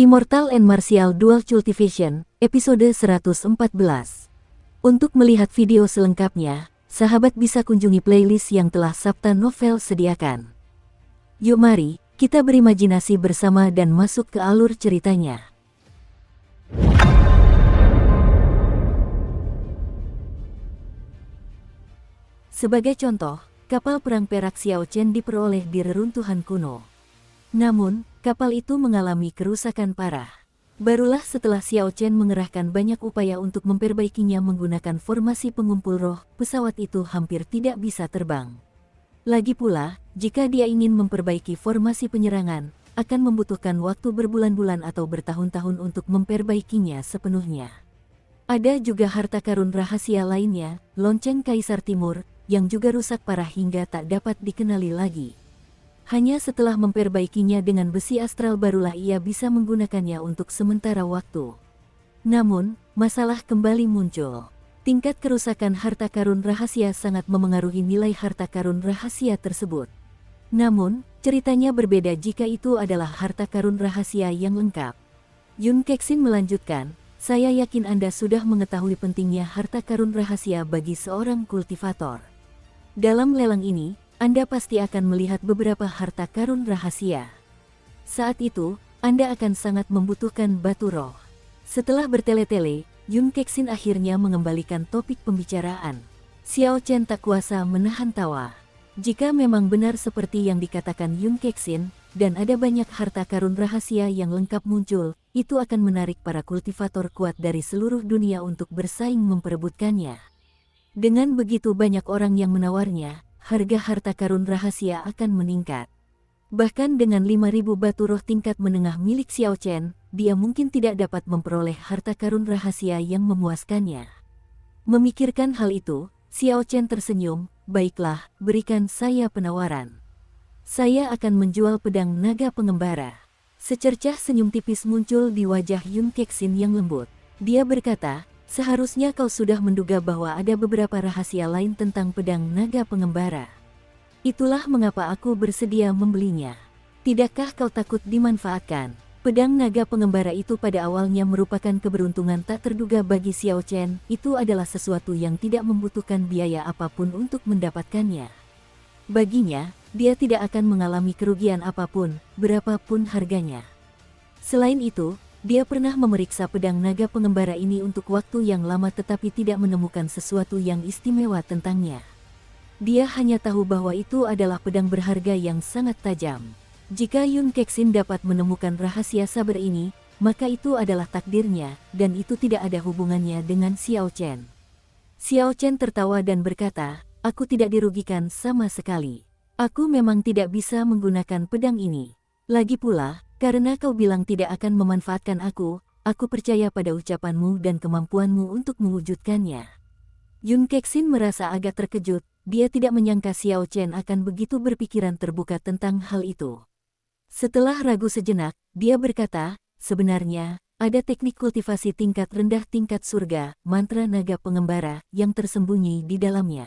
Immortal and Martial Dual Cultivation, episode 114. Untuk melihat video selengkapnya, sahabat bisa kunjungi playlist yang telah Sabta Novel sediakan. Yuk mari, kita berimajinasi bersama dan masuk ke alur ceritanya. Sebagai contoh, kapal perang perak Xiao Chen diperoleh di reruntuhan kuno. Namun, kapal itu mengalami kerusakan parah. Barulah setelah Xiao Chen mengerahkan banyak upaya untuk memperbaikinya menggunakan formasi pengumpul roh, pesawat itu hampir tidak bisa terbang. Lagi pula, jika dia ingin memperbaiki formasi penyerangan, akan membutuhkan waktu berbulan-bulan atau bertahun-tahun untuk memperbaikinya sepenuhnya. Ada juga harta karun rahasia lainnya, lonceng Kaisar Timur, yang juga rusak parah hingga tak dapat dikenali lagi. Hanya setelah memperbaikinya dengan besi astral barulah ia bisa menggunakannya untuk sementara waktu. Namun, masalah kembali muncul. Tingkat kerusakan harta karun rahasia sangat memengaruhi nilai harta karun rahasia tersebut. Namun, ceritanya berbeda jika itu adalah harta karun rahasia yang lengkap. Yun Kexin melanjutkan, saya yakin Anda sudah mengetahui pentingnya harta karun rahasia bagi seorang kultivator. Dalam lelang ini, Anda pasti akan melihat beberapa harta karun rahasia. Saat itu, Anda akan sangat membutuhkan batu roh. Setelah bertele-tele, Yun Kexin akhirnya mengembalikan topik pembicaraan. Xiao Chen tak kuasa menahan tawa. Jika memang benar seperti yang dikatakan Yun Kexin, dan ada banyak harta karun rahasia yang lengkap muncul, itu akan menarik para kultivator kuat dari seluruh dunia untuk bersaing memperebutkannya. Dengan begitu banyak orang yang menawarnya, harga harta karun rahasia akan meningkat. Bahkan dengan 5.000 batu roh tingkat menengah milik Xiao Chen, dia mungkin tidak dapat memperoleh harta karun rahasia yang memuaskannya. Memikirkan hal itu, Xiao Chen tersenyum, baiklah, berikan saya penawaran. Saya akan menjual pedang naga pengembara. Secercah senyum tipis muncul di wajah Yun Kexin yang lembut. Dia berkata, seharusnya kau sudah menduga bahwa ada beberapa rahasia lain tentang pedang naga pengembara. Itulah mengapa aku bersedia membelinya. Tidakkah kau takut dimanfaatkan? Pedang naga pengembara itu pada awalnya merupakan keberuntungan tak terduga bagi Xiao Chen. Itu adalah sesuatu yang tidak membutuhkan biaya apapun untuk mendapatkannya. Baginya, dia tidak akan mengalami kerugian apapun, berapapun harganya. Selain itu, dia pernah memeriksa pedang naga pengembara ini untuk waktu yang lama tetapi tidak menemukan sesuatu yang istimewa tentangnya. Dia hanya tahu bahwa itu adalah pedang berharga yang sangat tajam. Jika Yun Kexin dapat menemukan rahasia saber ini, maka itu adalah takdirnya, dan itu tidak ada hubungannya dengan Xiao Chen. Xiao Chen tertawa dan berkata, aku tidak dirugikan sama sekali. Aku memang tidak bisa menggunakan pedang ini. Lagi pula, karena kau bilang tidak akan memanfaatkan aku percaya pada ucapanmu dan kemampuanmu untuk mewujudkannya. Yun Kexin merasa agak terkejut, dia tidak menyangka Xiao Chen akan begitu berpikiran terbuka tentang hal itu. Setelah ragu sejenak, dia berkata, sebenarnya, ada teknik kultivasi tingkat rendah tingkat surga, mantra naga pengembara, yang tersembunyi di dalamnya.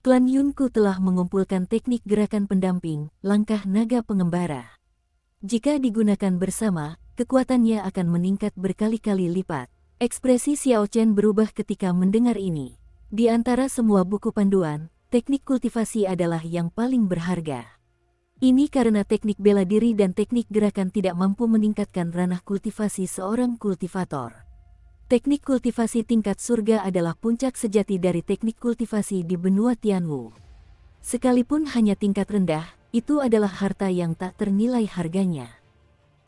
Klan Yunku telah mengumpulkan teknik gerakan pendamping, langkah naga pengembara. Jika digunakan bersama, kekuatannya akan meningkat berkali-kali lipat. Ekspresi Xiao Chen berubah ketika mendengar ini. Di antara semua buku panduan, teknik kultivasi adalah yang paling berharga. Ini karena teknik bela diri dan teknik gerakan tidak mampu meningkatkan ranah kultivasi seorang kultivator. Teknik kultivasi tingkat surga adalah puncak sejati dari teknik kultivasi di benua Tianwu. Sekalipun hanya tingkat rendah, itu adalah harta yang tak ternilai harganya.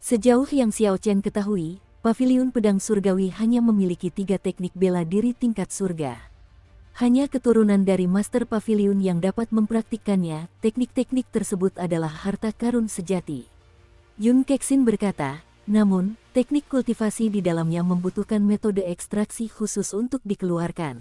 Sejauh yang Xiao Chen ketahui, paviliun pedang surgawi hanya memiliki 3 teknik bela diri tingkat surga. Hanya keturunan dari master paviliun yang dapat mempraktikkannya, teknik-teknik tersebut adalah harta karun sejati. Yun Kexin berkata, namun, teknik kultivasi di dalamnya membutuhkan metode ekstraksi khusus untuk dikeluarkan.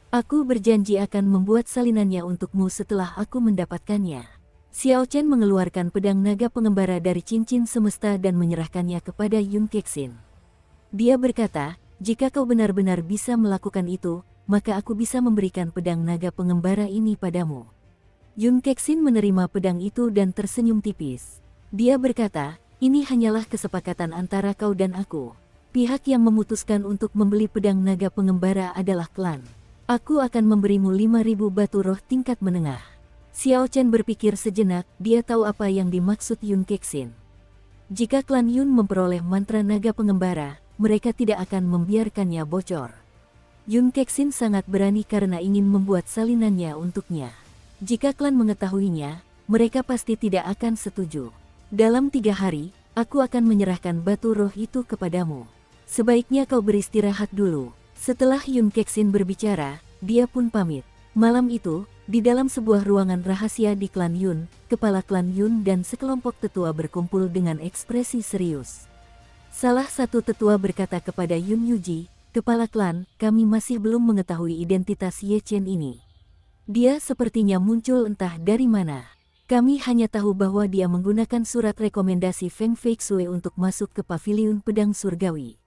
Aku berjanji akan membuat salinannya untukmu setelah aku mendapatkannya. Xiao Chen mengeluarkan pedang naga pengembara dari cincin semesta dan menyerahkannya kepada Yun Kexin. Dia berkata, jika kau benar-benar bisa melakukan itu, maka aku bisa memberikan pedang naga pengembara ini padamu. Yun Kexin menerima pedang itu dan tersenyum tipis. Dia berkata, Ini hanyalah kesepakatan antara kau dan aku. Pihak yang memutuskan untuk membeli pedang naga pengembara adalah klan. Aku akan memberimu 5.000 batu roh tingkat menengah. Xiao Chen berpikir sejenak, dia tahu apa yang dimaksud Yun Kexin. Jika klan Yun memperoleh mantra naga pengembara, mereka tidak akan membiarkannya bocor. Yun Kexin sangat berani karena ingin membuat salinannya untuknya. Jika klan mengetahuinya, mereka pasti tidak akan setuju. Dalam 3 hari, aku akan menyerahkan batu roh itu kepadamu. Sebaiknya kau beristirahat dulu. Setelah Yun Kexin berbicara, dia pun pamit. Malam itu, di dalam sebuah ruangan rahasia di klan Yun, kepala klan Yun dan sekelompok tetua berkumpul dengan ekspresi serius. Salah satu tetua berkata kepada Yun Yuji, "Kepala klan, kami masih belum mengetahui identitas Ye Chen ini. Dia sepertinya muncul entah dari mana. Kami hanya tahu bahwa dia menggunakan surat rekomendasi Feng Feixue untuk masuk ke paviliun pedang surgawi."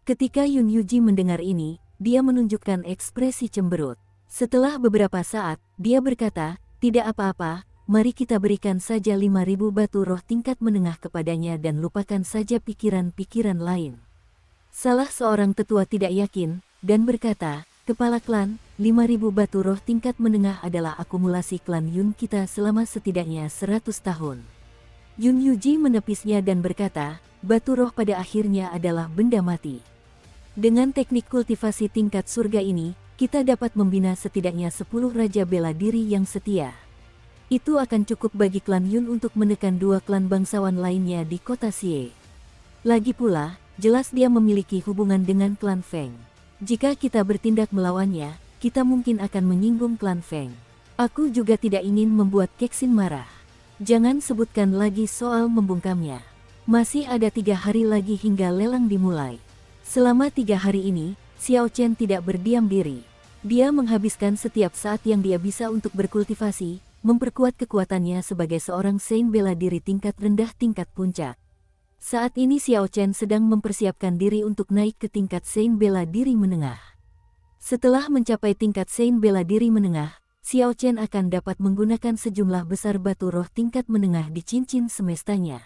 Ketika Yun Yuji mendengar ini, dia menunjukkan ekspresi cemberut. Setelah beberapa saat, dia berkata, "Tidak apa-apa, mari kita berikan saja 5.000 batu roh tingkat menengah kepadanya dan lupakan saja pikiran-pikiran lain." Salah seorang tetua tidak yakin, dan berkata, "Kepala klan, 5.000 batu roh tingkat menengah adalah akumulasi klan Yun kita selama setidaknya 100 tahun. Yun Yuji menepisnya dan berkata, "Batu roh pada akhirnya adalah benda mati. Dengan teknik kultivasi tingkat surga ini, kita dapat membina setidaknya 10 raja bela diri yang setia. Itu akan cukup bagi klan Yun untuk menekan 2 klan bangsawan lainnya di kota Xie. Lagi pula, jelas dia memiliki hubungan dengan klan Feng. Jika kita bertindak melawannya, kita mungkin akan menyinggung klan Feng. Aku juga tidak ingin membuat Kexin marah. Jangan sebutkan lagi soal membungkamnya. Masih ada 3 hari lagi hingga lelang dimulai." Selama 3 hari ini, Xiao Chen tidak berdiam diri. Dia menghabiskan setiap saat yang dia bisa untuk berkultivasi, memperkuat kekuatannya sebagai seorang Saint bela diri tingkat rendah tingkat puncak. Saat ini Xiao Chen sedang mempersiapkan diri untuk naik ke tingkat Saint bela diri menengah. Setelah mencapai tingkat Saint bela diri menengah, Xiao Chen akan dapat menggunakan sejumlah besar batu roh tingkat menengah di cincin semestanya.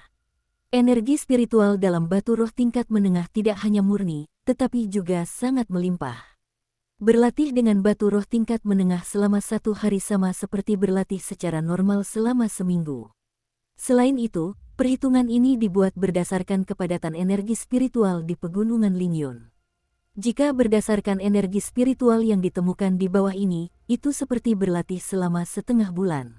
Energi spiritual dalam batu roh tingkat menengah tidak hanya murni, tetapi juga sangat melimpah. Berlatih dengan batu roh tingkat menengah selama 1 hari sama seperti berlatih secara normal selama seminggu. Selain itu, perhitungan ini dibuat berdasarkan kepadatan energi spiritual di pegunungan Lingyun. Jika berdasarkan energi spiritual yang ditemukan di bawah ini, itu seperti berlatih selama setengah bulan.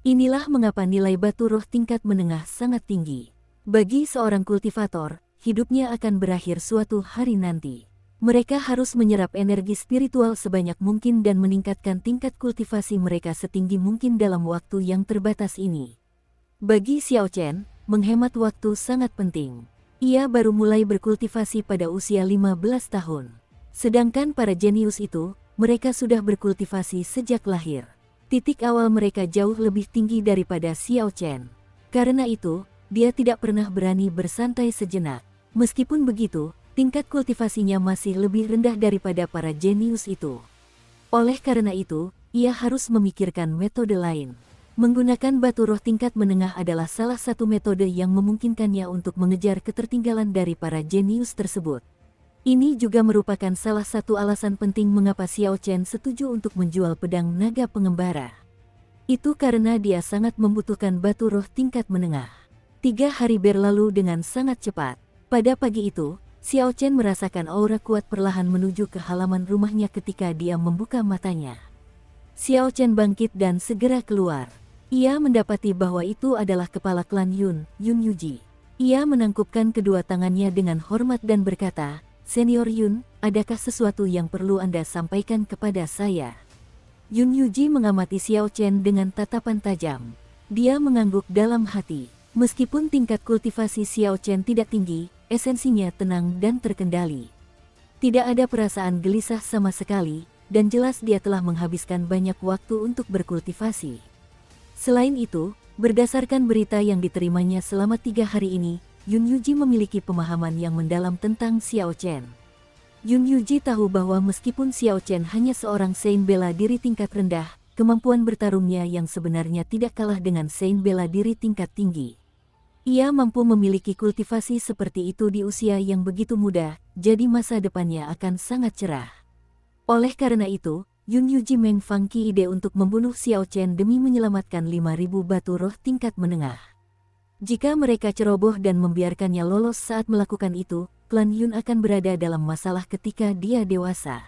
Inilah mengapa nilai batu roh tingkat menengah sangat tinggi. Bagi seorang kultivator, hidupnya akan berakhir suatu hari nanti. Mereka harus menyerap energi spiritual sebanyak mungkin dan meningkatkan tingkat kultivasi mereka setinggi mungkin dalam waktu yang terbatas ini. Bagi Xiao Chen, menghemat waktu sangat penting. Ia baru mulai berkultivasi pada usia 15 tahun. Sedangkan para jenius itu, mereka sudah berkultivasi sejak lahir. Titik awal mereka jauh lebih tinggi daripada Xiao Chen. Karena itu, dia tidak pernah berani bersantai sejenak. Meskipun begitu, tingkat kultivasinya masih lebih rendah daripada para jenius itu. Oleh karena itu, ia harus memikirkan metode lain. Menggunakan batu roh tingkat menengah adalah salah satu metode yang memungkinkannya untuk mengejar ketertinggalan dari para jenius tersebut. Ini juga merupakan salah satu alasan penting mengapa Xiao Chen setuju untuk menjual pedang naga pengembara. Itu karena dia sangat membutuhkan batu roh tingkat menengah. 3 hari berlalu dengan sangat cepat. Pada pagi itu, Xiao Chen merasakan aura kuat perlahan menuju ke halaman rumahnya ketika dia membuka matanya. Xiao Chen bangkit dan segera keluar. Ia mendapati bahwa itu adalah kepala klan Yun, Yun Yuji. Ia menangkupkan kedua tangannya dengan hormat dan berkata, "Senior Yun, adakah sesuatu yang perlu Anda sampaikan kepada saya?" Yun Yuji mengamati Xiao Chen dengan tatapan tajam. Dia mengangguk dalam hati. Meskipun tingkat kultivasi Xiao Chen tidak tinggi, esensinya tenang dan terkendali. Tidak ada perasaan gelisah sama sekali, dan jelas dia telah menghabiskan banyak waktu untuk berkultivasi. Selain itu, berdasarkan berita yang diterimanya selama 3 hari ini, Yun Yuji memiliki pemahaman yang mendalam tentang Xiao Chen. Yun Yuji tahu bahwa meskipun Xiao Chen hanya seorang Saint bela diri tingkat rendah, kemampuan bertarungnya yang sebenarnya tidak kalah dengan Saint bela diri tingkat tinggi. Ia mampu memiliki kultivasi seperti itu di usia yang begitu muda, jadi masa depannya akan sangat cerah. Oleh karena itu, Yun Yuji mengfangki ide untuk membunuh Xiao Chen demi menyelamatkan 5.000 batu roh tingkat menengah. Jika mereka ceroboh dan membiarkannya lolos saat melakukan itu, klan Yun akan berada dalam masalah ketika dia dewasa.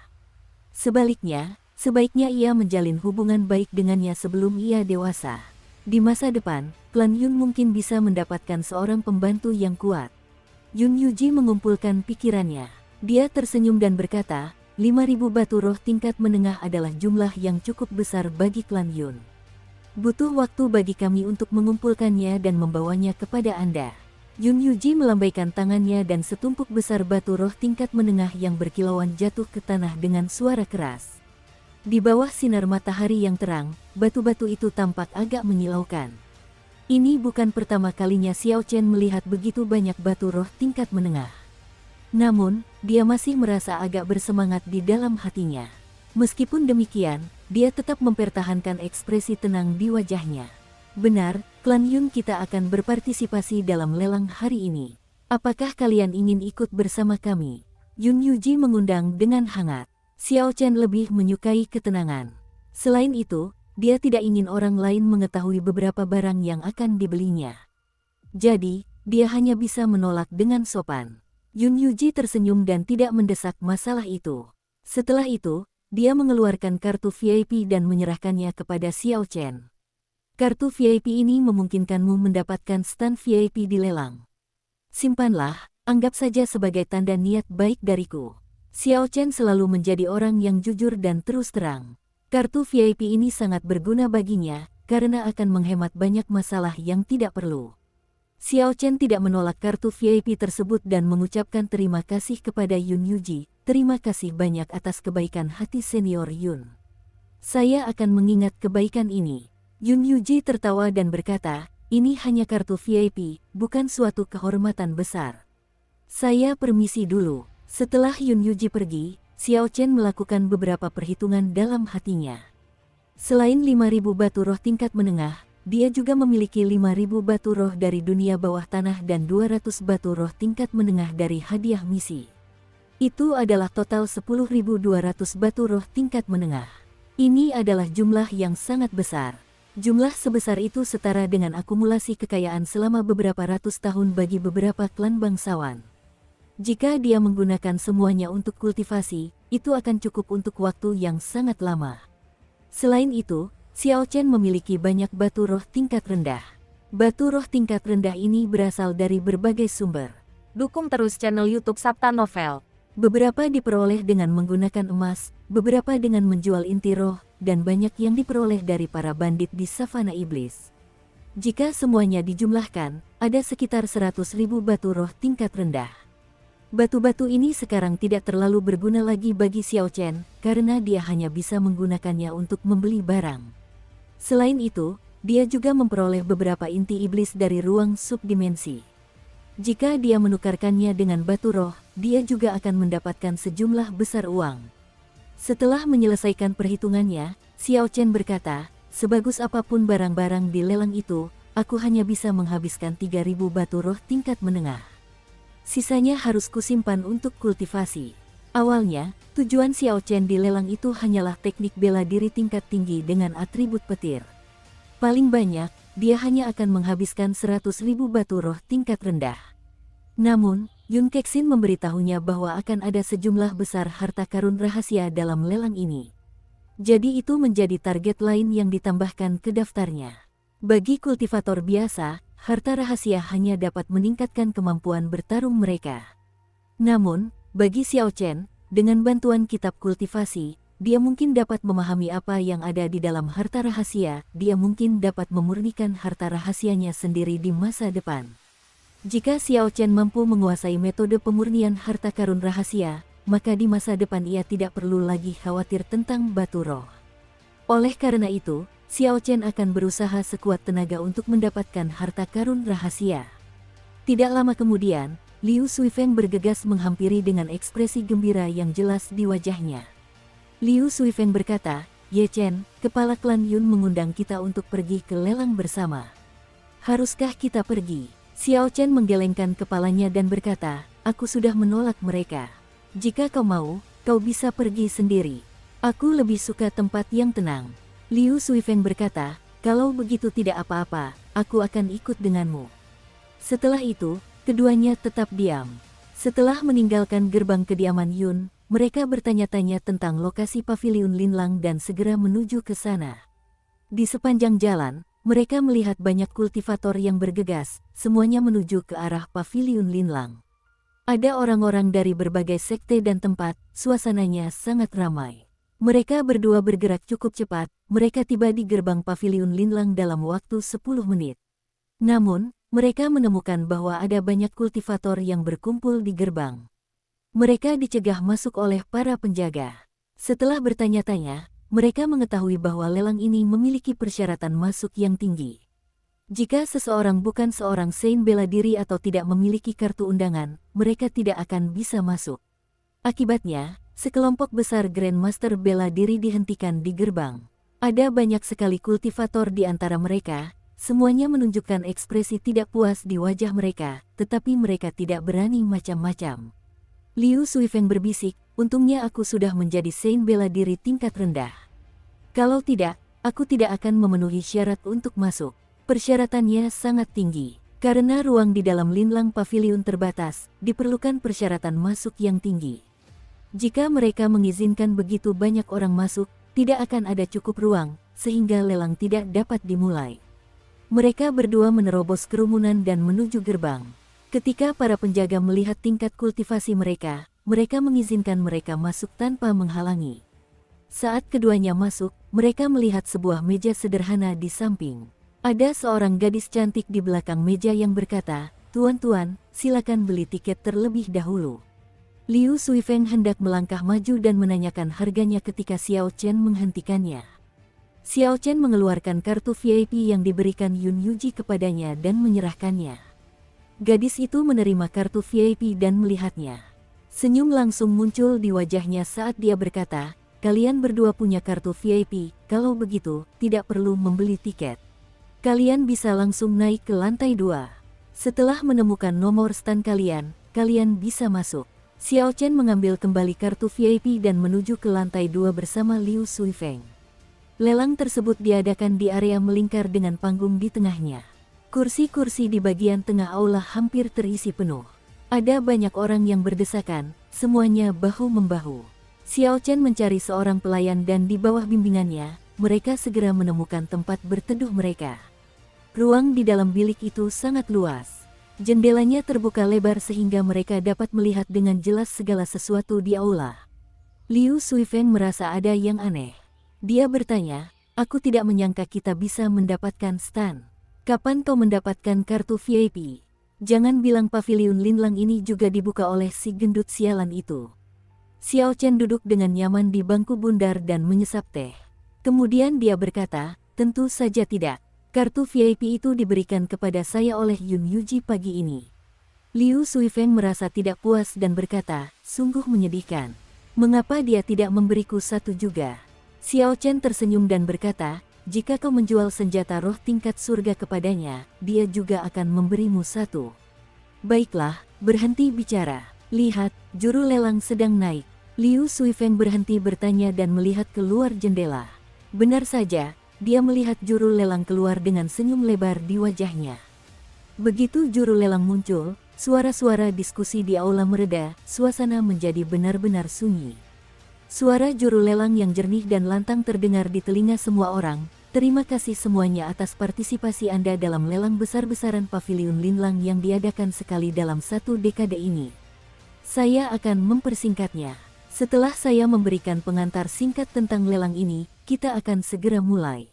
Sebaliknya, sebaiknya ia menjalin hubungan baik dengannya sebelum ia dewasa. Di masa depan, klan Yun mungkin bisa mendapatkan seorang pembantu yang kuat. Yun Yuji mengumpulkan pikirannya. Dia tersenyum dan berkata, 5.000 batu roh tingkat menengah adalah jumlah yang cukup besar bagi klan Yun. Butuh waktu bagi kami untuk mengumpulkannya dan membawanya kepada Anda. Yun Yuji melambaikan tangannya dan setumpuk besar batu roh tingkat menengah yang berkilauan jatuh ke tanah dengan suara keras. Di bawah sinar matahari yang terang, batu-batu itu tampak agak menyilaukan. Ini bukan pertama kalinya Xiao Chen melihat begitu banyak batu roh tingkat menengah. Namun, dia masih merasa agak bersemangat di dalam hatinya. Meskipun demikian, dia tetap mempertahankan ekspresi tenang di wajahnya. Benar, klan Yun kita akan berpartisipasi dalam lelang hari ini. Apakah kalian ingin ikut bersama kami? Yun Yuji mengundang dengan hangat. Xiao Chen lebih menyukai ketenangan. Selain itu, dia tidak ingin orang lain mengetahui beberapa barang yang akan dibelinya. Jadi, dia hanya bisa menolak dengan sopan. Yun Yuji tersenyum dan tidak mendesak masalah itu. Setelah itu, dia mengeluarkan kartu VIP dan menyerahkannya kepada Xiao Chen. Kartu VIP ini memungkinkanmu mendapatkan stand VIP di lelang. Simpanlah, anggap saja sebagai tanda niat baik dariku. Xiao Chen selalu menjadi orang yang jujur dan terus terang. Kartu VIP ini sangat berguna baginya, karena akan menghemat banyak masalah yang tidak perlu. Xiao Chen tidak menolak kartu VIP tersebut dan mengucapkan terima kasih kepada Yun Yuji. Terima kasih banyak atas kebaikan hati senior Yun. Saya akan mengingat kebaikan ini. Yun Yuji tertawa dan berkata, ini hanya kartu VIP, bukan suatu kehormatan besar. Saya permisi dulu. Setelah Yun Yuji pergi, Xiao Chen melakukan beberapa perhitungan dalam hatinya. Selain 5.000 batu roh tingkat menengah, dia juga memiliki 5.000 batu roh dari dunia bawah tanah dan 200 batu roh tingkat menengah dari hadiah misi. Itu adalah total 10.200 batu roh tingkat menengah. Ini adalah jumlah yang sangat besar. Jumlah sebesar itu setara dengan akumulasi kekayaan selama beberapa ratus tahun bagi beberapa klan bangsawan. Jika dia menggunakan semuanya untuk kultivasi, itu akan cukup untuk waktu yang sangat lama. Selain itu, Xiao Chen memiliki banyak batu roh tingkat rendah. Batu roh tingkat rendah ini berasal dari berbagai sumber. Dukung terus channel YouTube Sabta Novel. Beberapa diperoleh dengan menggunakan emas, beberapa dengan menjual inti roh, dan banyak yang diperoleh dari para bandit di savana iblis. Jika semuanya dijumlahkan, ada sekitar 100.000 batu roh tingkat rendah. Batu-batu ini sekarang tidak terlalu berguna lagi bagi Xiao Chen, karena dia hanya bisa menggunakannya untuk membeli barang. Selain itu, dia juga memperoleh beberapa inti iblis dari ruang subdimensi. Jika dia menukarkannya dengan batu roh, dia juga akan mendapatkan sejumlah besar uang. Setelah menyelesaikan perhitungannya, Xiao Chen berkata, sebagus apapun barang-barang di lelang itu, aku hanya bisa menghabiskan 3.000 batu roh tingkat menengah. Sisanya harus kusimpan untuk kultivasi. Awalnya, tujuan Xiao Chen di lelang itu hanyalah teknik bela diri tingkat tinggi dengan atribut petir. Paling banyak, dia hanya akan menghabiskan 100.000 batu roh tingkat rendah. Namun, Yun Kexin memberitahunya bahwa akan ada sejumlah besar harta karun rahasia dalam lelang ini. Jadi itu menjadi target lain yang ditambahkan ke daftarnya. Bagi kultivator biasa, harta rahasia hanya dapat meningkatkan kemampuan bertarung mereka. Namun, bagi Xiao Chen, dengan bantuan kitab kultivasi, dia mungkin dapat memahami apa yang ada di dalam harta rahasia, dia mungkin dapat memurnikan harta rahasianya sendiri di masa depan. Jika Xiao Chen mampu menguasai metode pemurnian harta karun rahasia, maka di masa depan ia tidak perlu lagi khawatir tentang batu roh. Oleh karena itu, Xiao Chen akan berusaha sekuat tenaga untuk mendapatkan harta karun rahasia. Tidak lama kemudian, Liu Suifeng bergegas menghampiri dengan ekspresi gembira yang jelas di wajahnya. Liu Suifeng berkata, Ye Chen, kepala klan Yun mengundang kita untuk pergi ke lelang bersama. Haruskah kita pergi? Xiao Chen menggelengkan kepalanya dan berkata, aku sudah menolak mereka. Jika kau mau, kau bisa pergi sendiri. Aku lebih suka tempat yang tenang. Liu Suifeng berkata, kalau begitu tidak apa-apa, aku akan ikut denganmu. Setelah itu, keduanya tetap diam. Setelah meninggalkan gerbang kediaman Yun, mereka bertanya-tanya tentang lokasi paviliun Linlang dan segera menuju ke sana. Di sepanjang jalan, mereka melihat banyak kultivator yang bergegas, semuanya menuju ke arah paviliun Linlang. Ada orang-orang dari berbagai sekte dan tempat, suasananya sangat ramai. Mereka berdua bergerak cukup cepat, mereka tiba di gerbang paviliun Linlang dalam waktu 10 menit. Namun, mereka menemukan bahwa ada banyak kultivator yang berkumpul di gerbang. Mereka dicegah masuk oleh para penjaga. Setelah bertanya-tanya, mereka mengetahui bahwa lelang ini memiliki persyaratan masuk yang tinggi. Jika seseorang bukan seorang Saint bela diri atau tidak memiliki kartu undangan, mereka tidak akan bisa masuk. Akibatnya, sekelompok besar Grandmaster bela diri dihentikan di gerbang. Ada banyak sekali kultivator di antara mereka, semuanya menunjukkan ekspresi tidak puas di wajah mereka, tetapi mereka tidak berani macam-macam. Liu Suifeng berbisik, untungnya aku sudah menjadi Saint bela diri tingkat rendah. Kalau tidak, aku tidak akan memenuhi syarat untuk masuk. Persyaratannya sangat tinggi. Karena ruang di dalam Linlang Pavilion terbatas, diperlukan persyaratan masuk yang tinggi. Jika mereka mengizinkan begitu banyak orang masuk, tidak akan ada cukup ruang, sehingga lelang tidak dapat dimulai. Mereka berdua menerobos kerumunan dan menuju gerbang. Ketika para penjaga melihat tingkat kultivasi mereka, mereka mengizinkan mereka masuk tanpa menghalangi. Saat keduanya masuk, mereka melihat sebuah meja sederhana di samping. Ada seorang gadis cantik di belakang meja yang berkata, "Tuan-tuan, silakan beli tiket terlebih dahulu." Liu Suifeng hendak melangkah maju dan menanyakan harganya ketika Xiao Chen menghentikannya. Xiao Chen mengeluarkan kartu VIP yang diberikan Yun Yuji kepadanya dan menyerahkannya. Gadis itu menerima kartu VIP dan melihatnya. Senyum langsung muncul di wajahnya saat dia berkata, "Kalian berdua punya kartu VIP, kalau begitu, tidak perlu membeli tiket. Kalian bisa langsung naik ke lantai 2. Setelah menemukan nomor stand kalian, kalian bisa masuk." Xiao Chen mengambil kembali kartu VIP dan menuju ke lantai 2 bersama Liu Suifeng. Lelang tersebut diadakan di area melingkar dengan panggung di tengahnya. Kursi-kursi di bagian tengah aula hampir terisi penuh. Ada banyak orang yang berdesakan, semuanya bahu-membahu. Xiao Chen mencari seorang pelayan dan di bawah bimbingannya, mereka segera menemukan tempat berteduh mereka. Ruang di dalam bilik itu sangat luas. Jendelanya terbuka lebar sehingga mereka dapat melihat dengan jelas segala sesuatu di aula. Liu Suifeng merasa ada yang aneh. Dia bertanya, "Aku tidak menyangka kita bisa mendapatkan stand. Kapan kau mendapatkan kartu VIP? Jangan bilang paviliun Linlang ini juga dibuka oleh si gendut sialan itu." Xiao Chen duduk dengan nyaman di bangku bundar dan menyesap teh. Kemudian dia berkata, "Tentu saja tidak. Kartu VIP itu diberikan kepada saya oleh Yun Yuji pagi ini." Liu Suifeng merasa tidak puas dan berkata, "Sungguh menyedihkan. Mengapa dia tidak memberiku satu juga?" Xiao Chen tersenyum dan berkata, "Jika kau menjual senjata roh tingkat surga kepadanya, dia juga akan memberimu satu." "Baiklah, berhenti bicara. Lihat, juru lelang sedang naik." Liu Suifeng berhenti bertanya dan melihat keluar jendela. Benar saja, dia melihat juru lelang keluar dengan senyum lebar di wajahnya. Begitu juru lelang muncul, suara-suara diskusi di aula mereda, suasana menjadi benar-benar sunyi. Suara juru lelang yang jernih dan lantang terdengar di telinga semua orang. "Terima kasih semuanya atas partisipasi Anda dalam lelang besar-besaran paviliun Linlang yang diadakan sekali dalam 1 dekade ini. Saya akan mempersingkatnya. Setelah saya memberikan pengantar singkat tentang lelang ini, kita akan segera mulai.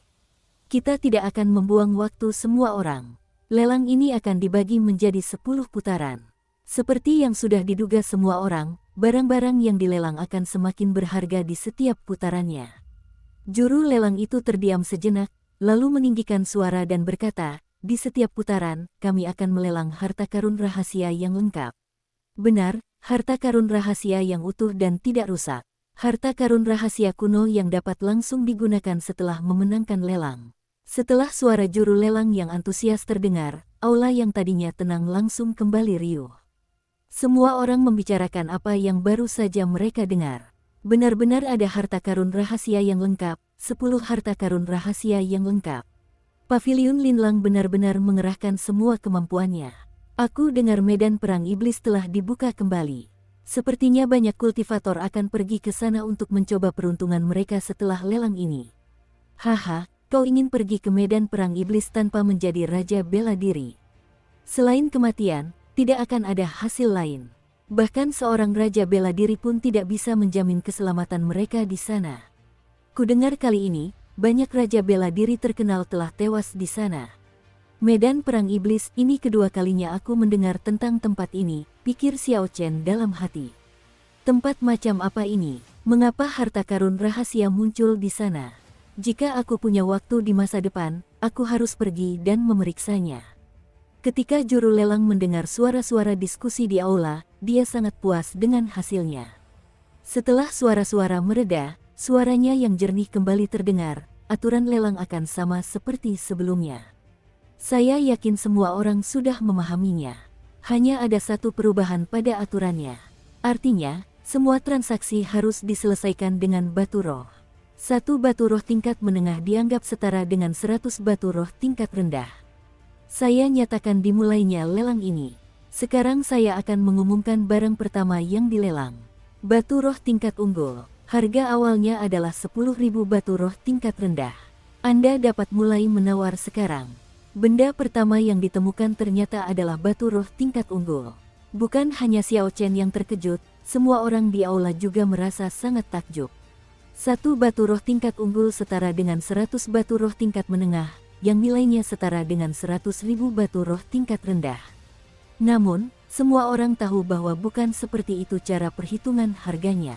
Kita tidak akan membuang waktu semua orang. Lelang ini akan dibagi menjadi 10 putaran. Seperti yang sudah diduga semua orang, barang-barang yang dilelang akan semakin berharga di setiap putarannya." Juru lelang itu terdiam sejenak, lalu meninggikan suara dan berkata, "Di setiap putaran, kami akan melelang harta karun rahasia yang lengkap. Benar, harta karun rahasia yang utuh dan tidak rusak. Harta karun rahasia kuno yang dapat langsung digunakan setelah memenangkan lelang." Setelah suara juru lelang yang antusias terdengar, aula yang tadinya tenang langsung kembali riuh. Semua orang membicarakan apa yang baru saja mereka dengar. Benar-benar ada harta karun rahasia yang lengkap, 10 harta karun rahasia yang lengkap. Paviliun Linlang benar-benar mengerahkan semua kemampuannya. Aku dengar medan perang iblis telah dibuka kembali. Sepertinya banyak kultivator akan pergi ke sana untuk mencoba peruntungan mereka setelah lelang ini. Haha, kau ingin pergi ke medan perang iblis tanpa menjadi raja bela diri. Selain kematian, tidak akan ada hasil lain. Bahkan seorang raja bela diri pun tidak bisa menjamin keselamatan mereka di sana. Kudengar kali ini, banyak raja bela diri terkenal telah tewas di sana. Medan perang iblis ini kedua kalinya aku mendengar tentang tempat ini, pikir Xiao Chen dalam hati. Tempat macam apa ini? Mengapa harta karun rahasia muncul di sana? Jika aku punya waktu di masa depan, aku harus pergi dan memeriksanya. Ketika juru lelang mendengar suara-suara diskusi di aula, dia sangat puas dengan hasilnya. Setelah suara-suara mereda, suaranya yang jernih kembali terdengar, aturan lelang akan sama seperti sebelumnya. Saya yakin semua orang sudah memahaminya. Hanya ada satu perubahan pada aturannya. Artinya, semua transaksi harus diselesaikan dengan batu roh. Satu batu roh tingkat menengah dianggap setara dengan 100 batu roh tingkat rendah. Saya nyatakan dimulainya lelang ini. Sekarang saya akan mengumumkan barang pertama yang dilelang. Batu roh tingkat unggul. Harga awalnya adalah 10.000 batu roh tingkat rendah. Anda dapat mulai menawar sekarang. Benda pertama yang ditemukan ternyata adalah batu roh tingkat unggul. Bukan hanya Xiao Chen yang terkejut, semua orang di aula juga merasa sangat takjub. Satu batu roh tingkat unggul setara dengan 100 batu roh tingkat menengah, yang nilainya setara dengan 100.000 batu roh tingkat rendah. Namun, semua orang tahu bahwa bukan seperti itu cara perhitungan harganya.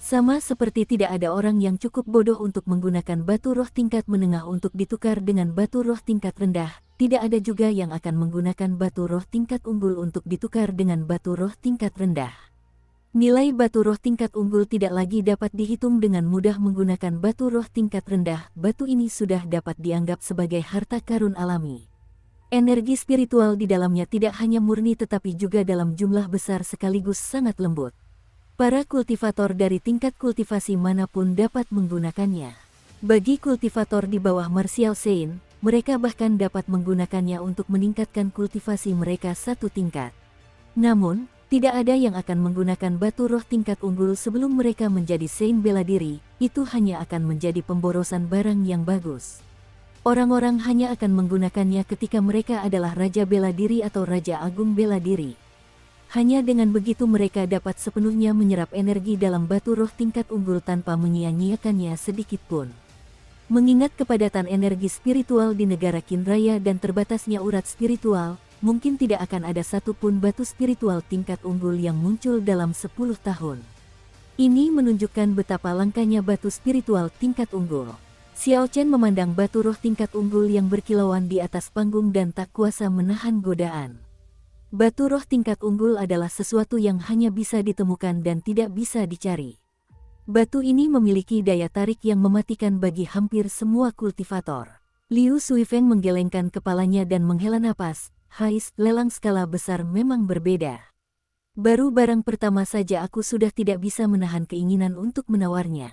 Sama seperti tidak ada orang yang cukup bodoh untuk menggunakan batu roh tingkat menengah untuk ditukar dengan batu roh tingkat rendah, tidak ada juga yang akan menggunakan batu roh tingkat unggul untuk ditukar dengan batu roh tingkat rendah. Nilai batu roh tingkat unggul tidak lagi dapat dihitung dengan mudah menggunakan batu roh tingkat rendah, batu ini sudah dapat dianggap sebagai harta karun alami. Energi spiritual di dalamnya tidak hanya murni tetapi juga dalam jumlah besar sekaligus sangat lembut. Para kultivator dari tingkat kultivasi manapun dapat menggunakannya. Bagi kultivator di bawah Martial Saint, mereka bahkan dapat menggunakannya untuk meningkatkan kultivasi mereka satu tingkat. Namun, tidak ada yang akan menggunakan batu roh tingkat unggul sebelum mereka menjadi Saint bela diri, itu hanya akan menjadi pemborosan barang yang bagus. Orang-orang hanya akan menggunakannya ketika mereka adalah Raja Bela Diri atau Raja Agung Bela Diri. Hanya dengan begitu mereka dapat sepenuhnya menyerap energi dalam batu roh tingkat unggul tanpa menyia-nyiakannya sedikit pun. Mengingat kepadatan energi spiritual di negara Kinraya dan terbatasnya urat spiritual, mungkin tidak akan ada satupun batu spiritual tingkat unggul yang muncul dalam 10 tahun. Ini menunjukkan betapa langkanya batu spiritual tingkat unggul. Xiao Chen memandang batu roh tingkat unggul yang berkilauan di atas panggung dan tak kuasa menahan godaan. Batu roh tingkat unggul adalah sesuatu yang hanya bisa ditemukan dan tidak bisa dicari. Batu ini memiliki daya tarik yang mematikan bagi hampir semua kultivator. Liu Suifeng menggelengkan kepalanya dan menghela napas. Hais, lelang skala besar memang berbeda. Baru barang pertama saja aku sudah tidak bisa menahan keinginan untuk menawarnya.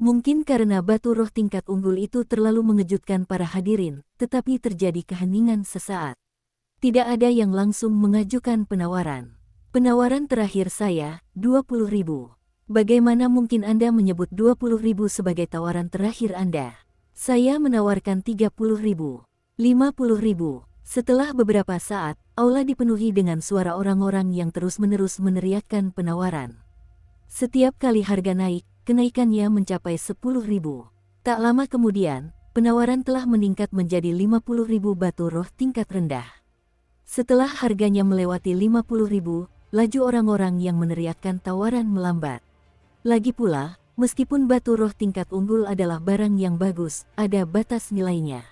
Mungkin karena batu roh tingkat unggul itu terlalu mengejutkan para hadirin, tetapi terjadi keheningan sesaat. Tidak ada yang langsung mengajukan penawaran. Penawaran terakhir saya, 20.000. Bagaimana mungkin Anda menyebut 20.000 sebagai tawaran terakhir Anda? Saya menawarkan 30.000. 50.000. Setelah beberapa saat, aula dipenuhi dengan suara orang-orang yang terus-menerus meneriakkan penawaran. Setiap kali harga naik, kenaikannya mencapai 10.000. Tak lama kemudian, penawaran telah meningkat menjadi 50.000 batu roh tingkat rendah. Setelah harganya melewati 50.000, laju orang-orang yang meneriakkan tawaran melambat. Lagi pula, meskipun batu roh tingkat unggul adalah barang yang bagus, ada batas nilainya.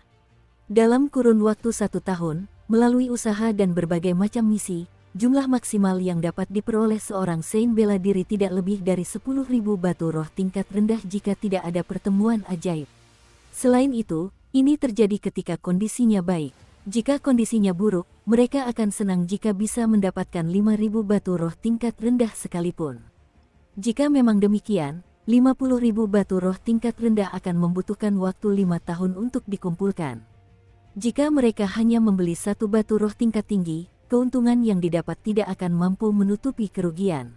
Dalam kurun waktu 1 tahun, melalui usaha dan berbagai macam misi, jumlah maksimal yang dapat diperoleh seorang Saint bela diri tidak lebih dari 10.000 batu roh tingkat rendah jika tidak ada pertemuan ajaib. Selain itu, ini terjadi ketika kondisinya baik. Jika kondisinya buruk, mereka akan senang jika bisa mendapatkan 5.000 batu roh tingkat rendah sekalipun. Jika memang demikian, 50.000 batu roh tingkat rendah akan membutuhkan waktu 5 tahun untuk dikumpulkan. Jika mereka hanya membeli satu batu roh tingkat tinggi, keuntungan yang didapat tidak akan mampu menutupi kerugian.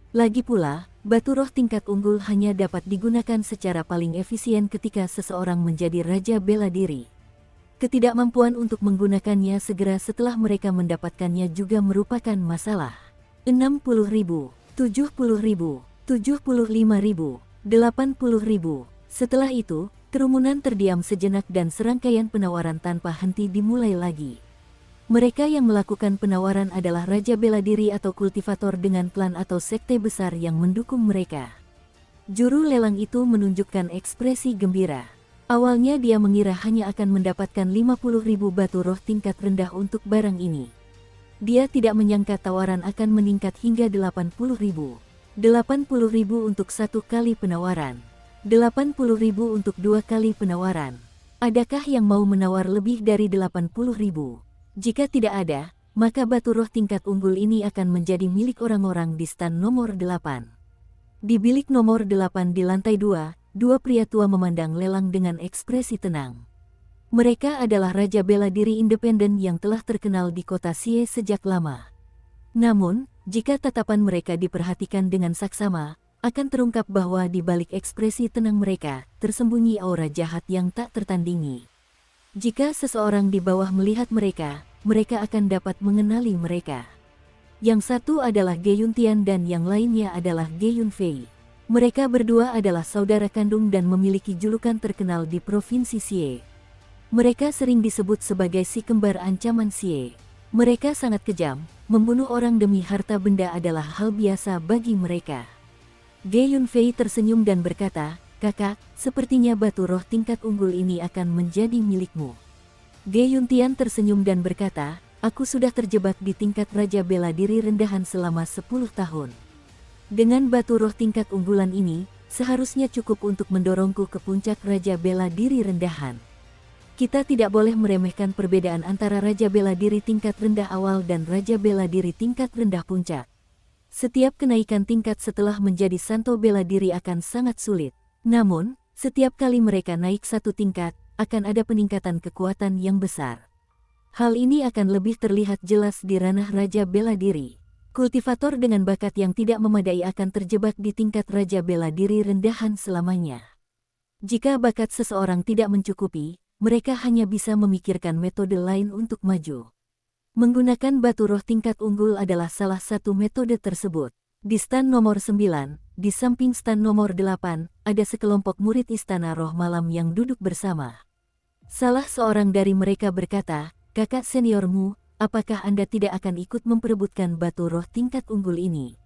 Lagi pula, batu roh tingkat unggul hanya dapat digunakan secara paling efisien ketika seseorang menjadi raja bela diri. Ketidakmampuan untuk menggunakannya segera setelah mereka mendapatkannya juga merupakan masalah. 60.000, 70.000, 75.000, 80.000. Setelah itu, kerumunan terdiam sejenak dan serangkaian penawaran tanpa henti dimulai lagi. Mereka yang melakukan penawaran adalah raja bela diri atau kultivator dengan klan atau sekte besar yang mendukung mereka. Juru lelang itu menunjukkan ekspresi gembira. Awalnya dia mengira hanya akan mendapatkan 50.000 batu roh tingkat rendah untuk barang ini. Dia tidak menyangka tawaran akan meningkat hingga 80.000. 80.000 untuk satu kali penawaran. 80.000 untuk dua kali penawaran. Adakah yang mau menawar lebih dari 80.000? Jika tidak ada, maka batu roh tingkat unggul ini akan menjadi milik orang-orang di stan nomor 8. Di bilik nomor 8 di lantai 2, dua pria tua memandang lelang dengan ekspresi tenang. Mereka adalah raja bela diri independen yang telah terkenal di kota Sie sejak lama. Namun, jika tatapan mereka diperhatikan dengan saksama, akan terungkap bahwa di balik ekspresi tenang mereka, tersembunyi aura jahat yang tak tertandingi. Jika seseorang di bawah melihat mereka, mereka akan dapat mengenali mereka. Yang satu adalah Ge Yuntian dan yang lainnya adalah Ge Yunfei. Mereka berdua adalah saudara kandung dan memiliki julukan terkenal di Provinsi Sie. Mereka sering disebut sebagai si kembar ancaman Sie. Mereka sangat kejam, membunuh orang demi harta benda adalah hal biasa bagi mereka. Ge Yunfei tersenyum dan berkata, "Kakak, sepertinya batu roh tingkat unggul ini akan menjadi milikmu." Ge Yuntian tersenyum dan berkata, "Aku sudah terjebak di tingkat raja bela diri rendahan selama 10 tahun. Dengan batu roh tingkat unggulan ini, seharusnya cukup untuk mendorongku ke puncak raja bela diri rendahan. Kita tidak boleh meremehkan perbedaan antara raja bela diri tingkat rendah awal dan raja bela diri tingkat rendah puncak. Setiap kenaikan tingkat setelah menjadi santo bela diri akan sangat sulit. Namun, setiap kali mereka naik satu tingkat, akan ada peningkatan kekuatan yang besar. Hal ini akan lebih terlihat jelas di ranah raja bela diri. Kultivator dengan bakat yang tidak memadai akan terjebak di tingkat raja bela diri rendahan selamanya. Jika bakat seseorang tidak mencukupi, mereka hanya bisa memikirkan metode lain untuk maju. Menggunakan batu roh tingkat unggul adalah salah satu metode tersebut. Di stan nomor 9, di samping stan nomor 8, ada sekelompok murid istana roh malam yang duduk bersama. Salah seorang dari mereka berkata, "Kakak seniormu, apakah Anda tidak akan ikut memperebutkan batu roh tingkat unggul ini?"